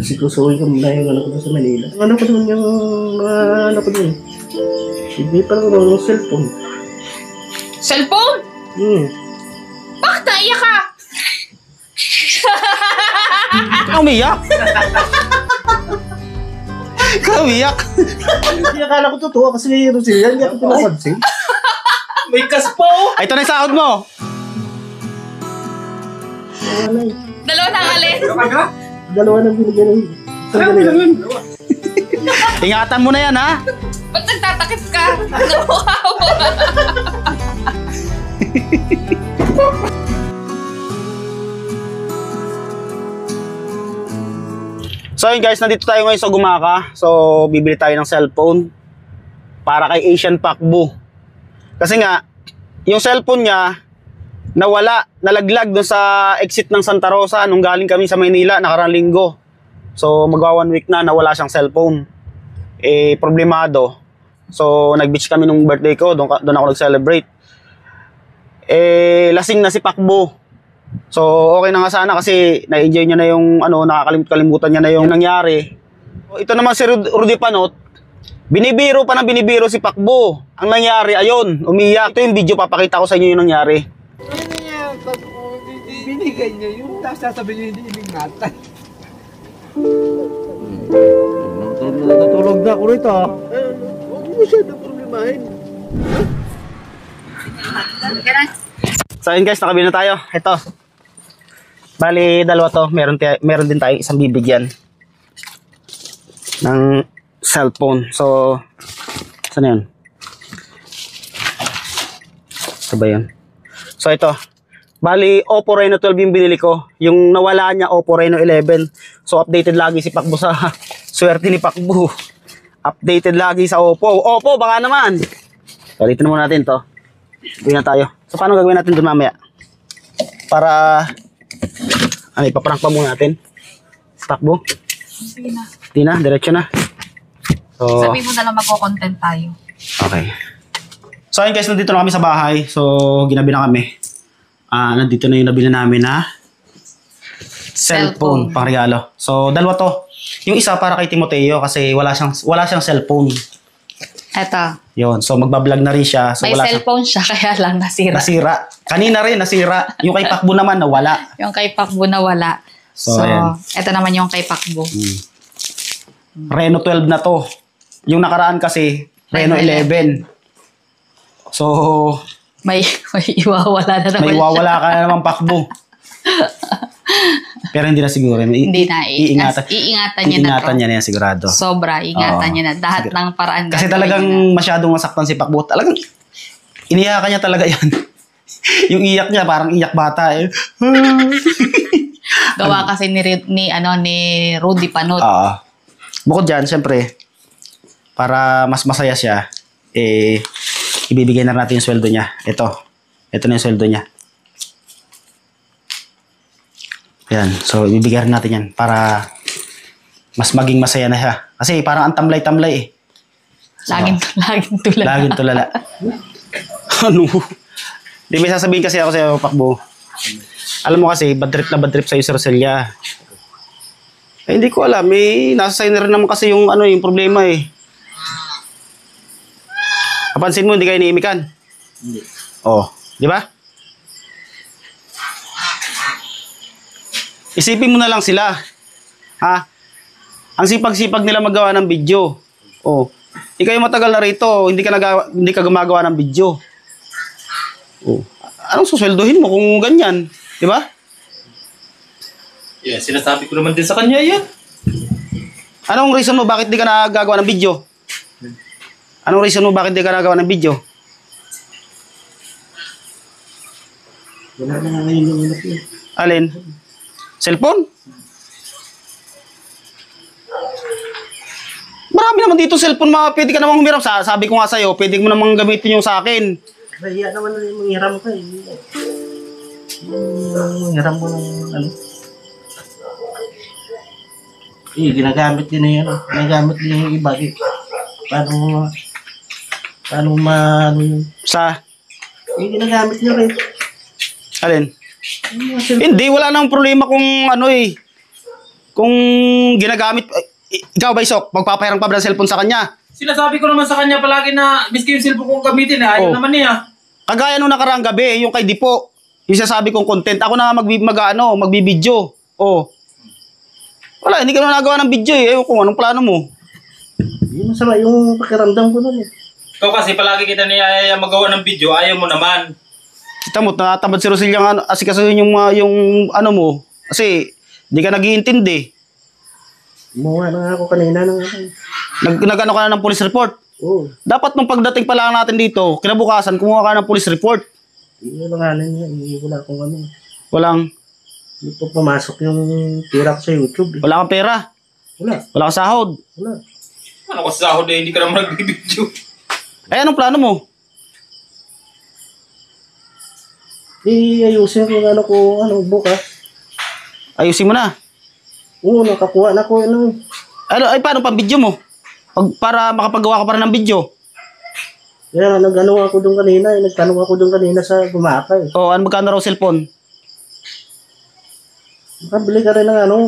Sikusuhin ko muna yung ano ko sa Manila. Ano ko naman yung ano ko dun. Hindi pa lang ng cellphone. Cellphone? Bakit naiyak ka? Umiyak? Ikaw umiyak? Hindi akala ko totoo kasi Rosilla, hindi ako pinapansin. May kaspo! Ay, ito na yung sahod mo. Dalawa na alin? Dalawa nang binigyan ng... Ingatan mo na yan, ha? Ba't nagtatakip ka? Nakuhawa. So yun guys, nandito tayo ngayon sa Gumaka. So bibili tayo ng cellphone para kay Asian Pakbo. Kasi nga, yung cellphone niya nawala, nalaglag doon sa exit ng Santa Rosa nung galing kami sa Maynila nakaraang linggo. So magwa 1 week na nawala siyang cellphone. Eh problemado. So nag-beach kami nung birthday ko, doon ako nag-celebrate. Eh lasing na si Pakbo. So okay na nga sana kasi na-enjoy niya na yung ano, nakakalimutan niya na yung nangyari. So, ito naman si Rudy Panot, binibiro pa ng binibiro si Pakbo. Ang nangyari ayun, umiyak. Ito yung video, papakita ko sa inyo yung nangyari. Ano niya? Binigay niya yung tapos sasabihin niya hindi ingatan. Natutulog na ako rito. Huwag mo siya na problemahin. So yun guys, nakabili na tayo. Ito. Bali, dalawa to. Meron din tayo isang bibigyan ng cellphone. So, saan yun? Ito ba yun? So ito. Bali, Oppo Reno 12 yung binili ko. Yung nawala niya, Oppo Reno 11. So updated lagi si Pakbo sa swerte ni Pakbo. Updated lagi sa Oppo. Oppo, baka naman. So, dito naman natin to. Uwi na tayo. So, paano gagawin natin doon mamaya? Para, ano, ipaprank pa muna natin. Pakbo? Sige na. Hindi na, diretso na. So, Sabi mo na lang magko-content tayo. okay. So, ayun guys, nandito na kami sa bahay. So, ginabi na kami. Nandito na yung nabili namin na cellphone, pang regalo. So, dalawa to. Yung isa para kay Timoteo kasi wala siyang cellphone. Eto. Yun. So, magbablog na rin siya. So, May cellphone siya, kaya lang nasira. Nasira. Kanina rin, nasira. Yung kay Pakbo naman, nawala. Yung kay Pakbo na wala. So, ayan. Eto naman yung kay Pakbo. Reno 12 na to. Yung nakaraan kasi, Reno 11. So, May iwawala na naman may iwawala ka na naman, Pakbo. Pero hindi na siguro. Hindi na. Iingatan niya na. Iingatan niya na yan sigurado. Sobra. Ingatan niya na. Lahat ng paraan. Kasi talagang masyadong masaktan si Pakbo. Talagang iniyakan niya talaga yan. Yung iyak niya, parang iyak bata eh. Gawa kasi ni Rudy Panot. Bukod dyan, syempre, para mas masaya siya, eh, ibibigay na natin yung sweldo niya. Ito na yung sweldo niya. Yan. So, ibibigay rin natin yan para mas maging masaya na siya. Kasi parang ang tamlay-tamlay eh. Laging tulala. Laging tulala. Ano? Di may sasabihin kasi ako sa'yo, Pakbo. Alam mo kasi, bad trip sa'yo si Roselia. Eh, hindi ko alam. Nasa sa'yo na rin naman kasi yung, yung problema eh. Kapansin mo, hindi kayo niimikan? Hindi. Oh, di ba? Isipin mo na lang sila. Ha? Ang sipag-sipag nila magawa ng video. Oh. Ikaw yung matagal na rito, hindi ka gumagawa ng video. Oh. Anong susweldohin mo kung ganyan? Di ba? Yeah, sinasabi ko naman din sa kanya yan. Anong reason mo bakit di ka nagagawa ng video? Anong reason mo bakit di ka nagagawa ng video? Wala na nga ngayon yung anak niya. Alin? Cellphone? Marami naman dito cellphone, pwede ka namang humiram. Sabi ko nga sa'yo, pwede mo namang gamitin yung sa akin. Kaya naman na yung manghiram ka eh. Manghiram mo ng ano. Ginagamit din na yan. Ginagamit din yung iba. Paano Sa? ginagamit nyo rin. Alin? Hindi, wala nang problema kung Kung ginagamit, ikaw ba Isok, magpapahiram pa ba ng cellphone sa kanya? Sinasabi ko naman sa kanya palagi na miski yung cellphone kong gamitin, ayaw naman niya. Kagaya nung nakaraang gabi, yung kay Dipo, yung sasabi kong content, ako na nga magbibideo. Oh. Wala, hindi ka na nagawa ng video eh. Ewan kung anong plano mo. Yung masama yung pakiramdam ko nun eh. Ikaw kasi palagi kita niyaya magawa ng video, ayaw mo naman. Kita mo, natatamad si Rosilio yung asikasuhin yung ano mo. Kasi, hindi ka nag-iintindi. Gumawa na nga ako kanina ng Nag-ano ka na ng police report. Oo. Dapat nung pagdating pa lang natin dito, kinabukasan, kumuha ka ng police report. Yung langanan niya, wala akong ano. Walang, Hindi po pumasok yung tira ko sa YouTube eh. wala kang pera. Wala. Wala kang sahod. Wala. Ano ko sa sahod eh, hindi ka naman nagbibideo. Eh, anong plano mo? Ayusin ko yung ano ko, bukas. Ayusin mo na. Oo, nakakuha na ko, Ay, paano pang video mo? Para makapagawa ka pa rin ng video. Kaya nag-ano ako doon kanina, nagtanong ako doon kanina sa gumaka eh. O, ano magkano raw cellphone? Makabili ka rin ng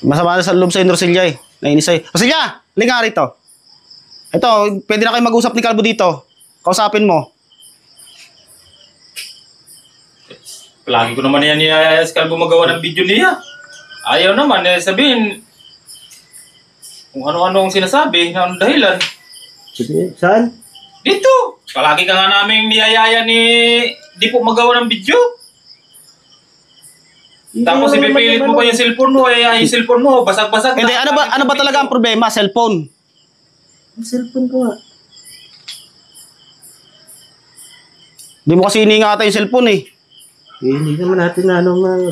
Masama na sa loob sa'yo, Rosilya eh. Nainis sa'yo. Rosilya! Halika nga rito. Ito, pwede na kayo mag-usap ni Kalbo dito. Kausapin mo. Palagi ko naman yan niyaya si Kalbo magawa ng video niya. Ayaw naman, sabihin kung ano-ano ang sinasabi, na anong dahilan. Sige, saan? Dito! Palagi ka nga namin niyayaya ni di po magawa ng video. Tapos ipipilit mo pa yung cellphone mo, yung cellphone mo, basag-basag. Hindi, ano ba talaga ang problema? Cellphone. Ang cellphone ko nga. Hindi mo kasi iniingatan yung cellphone eh. Hindi naman natin na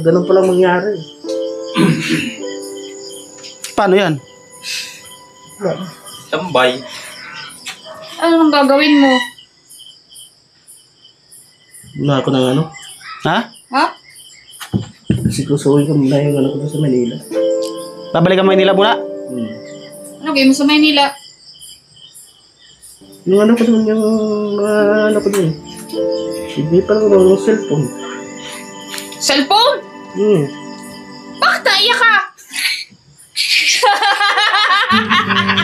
ganun palang mangyari. Paano yan? Wala. Tambay. Ano nang gagawin mo? Wala ako ng ano. Ha? Ha? Kasi kusuhin ko muna yung ano ko sa Manila. Babalikan mo Manila muna? Ano game mo sa Maynila? Yung ano ko doon, yung ano ko doon. Hindi pa lang ng cellphone. Cellphone? Bakit naiyak ka?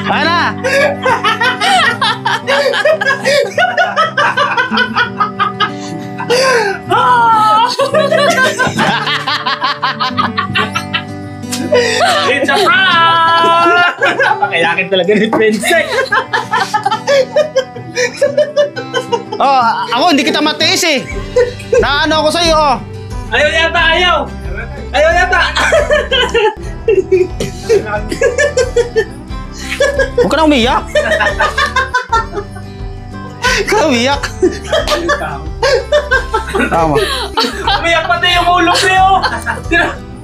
Kaya na! It's a prank! Pakayakin talaga ni Princess. Oh, ako hindi kita matiis eh. Naano ako sa'yo oh. Ayaw yata, ayaw! Ayaw yata! Huwag ka na umiyak. Huwag ka na umiyak. Tama. Umiyak pati yung ulo niyo!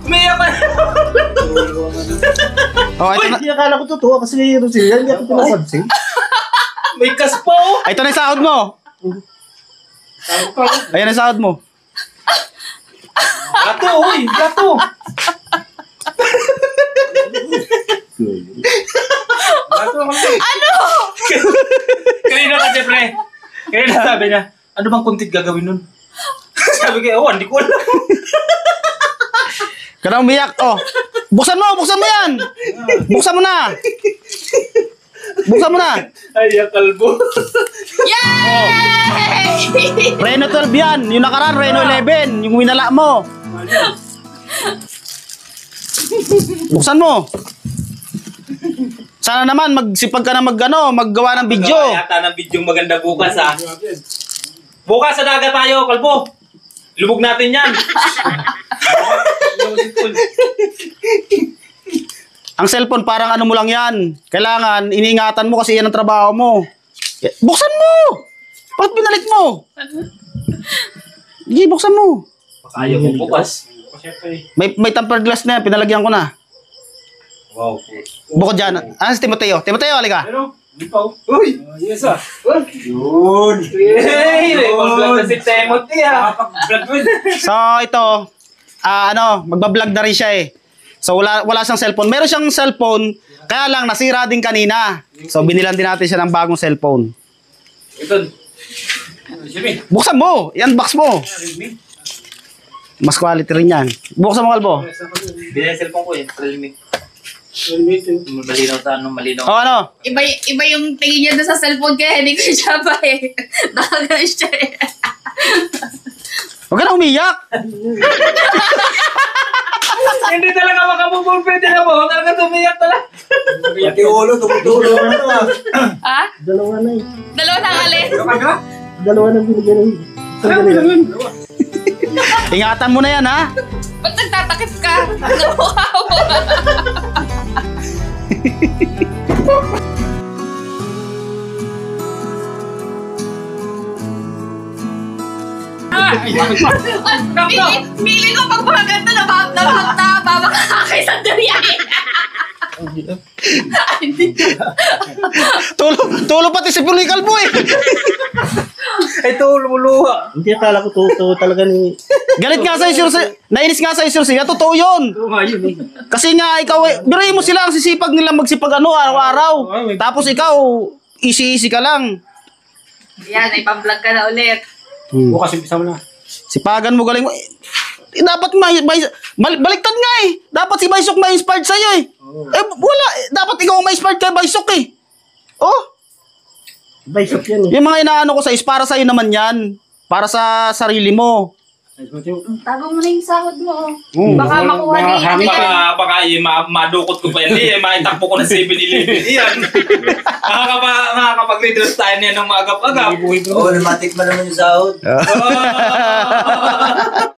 Umiyak pa! Oh, ito na. Hindi akala ko totoo kasi Rosilya, hindi ako pinapansin. May kas pa oh! Ito na yung sahod mo. Ayan ang sahod mo. Gato, uy! Gato! Ano? Kanina kasi, pre. Kanina sabi niya, ano bang content gagawin nun? Sabi ko, hindi ko alam. Ka na umiyak. Oh. Buksan mo yan. Buksan mo na. Buksan mo na. Ay, ang kalbo. Yay! Reno 12 yan. Yung nakaraan, Reno 11. Yung winala mo. Buksan mo. Sana naman magsipag ka na maggawa ng video. Gawa yata ng video maganda bukas, ha? Bukas sa dagat tayo, kalbo. Lubog natin yan. Ang cellphone parang ano mo lang yan. Kailangan iniingatan mo kasi yan ang trabaho mo. Buksan mo. Bakit binalik mo? Sige, buksan mo. Ayaw mo bukas. May tempered glass na yan. Pinalagyan ko na. Wow. Bukod dyan. Si Timoteo. Timoteo, halika. Pero, di pa. Uy! Yes, ah. Yun! Yay! Vlog na si Timothy, ah. So, ito. Magbablog na rin siya eh. So, wala siyang cellphone. Meron siyang cellphone, kaya lang nasira din kanina. So, binilan din natin siya ng bagong cellphone. Ito. Jimmy. Buksan mo! I-unbox mo! Mas quality rin yan. Buksan mo, Kalbo. Binay cellphone ko eh. Tralimig. Malinaw sa ano, malinaw. O ano? Iba yung tingin niya doon sa cellphone kaya hindi ko siya ba eh. Nakagano siya eh. Huwag ka na umiyak. Hindi talaga makamove pwede na po. Talaga tumiyak talaga. Pati ulo, tumutulo. Ha? Dalawa na eh. Dalawa na alin? Dalawa na binigyan ng... Ingatan mo na yan, ha? Ba't nagtatakip ka? Nakuha mo. Pili ko pag mga ganito na babakakay sa durian. Tulo pati si Puloy Kalbo eh. Ito, lumuluha. Hindi, akala ko to talaga ni... Galit nga sa'yo, sir. Nainis nga sa'yo, sir. Siya, totoo yun. Kasi nga, ikaw eh, biruin mo sila ang sisipag nila magsipag araw-araw. Tapos ikaw, easy-easy ka lang. Yan, ipang-vlog ka na ulit. Bukas umpisa mo na. Sipagan mo galing mo. Dapat baliktad nga eh. Dapat si Baysok ma-inspired sa'yo eh. Wala. Dapat ikaw ang ma-inspired kay Baysok eh. Oh. Baysok yan eh. Yung mga inaano ko sa'yo, para sa'yo naman yan. Para sa sarili mo. Tago mo na yung sahod mo. Baka makuha ni ano yan. Baka madukot ko pa yan. Maitakpo ko ng 7-Eleven. Iyan. Makakapag-reduce tayo niya ng maagap-agap. Oo, namatik pa naman yung sahod.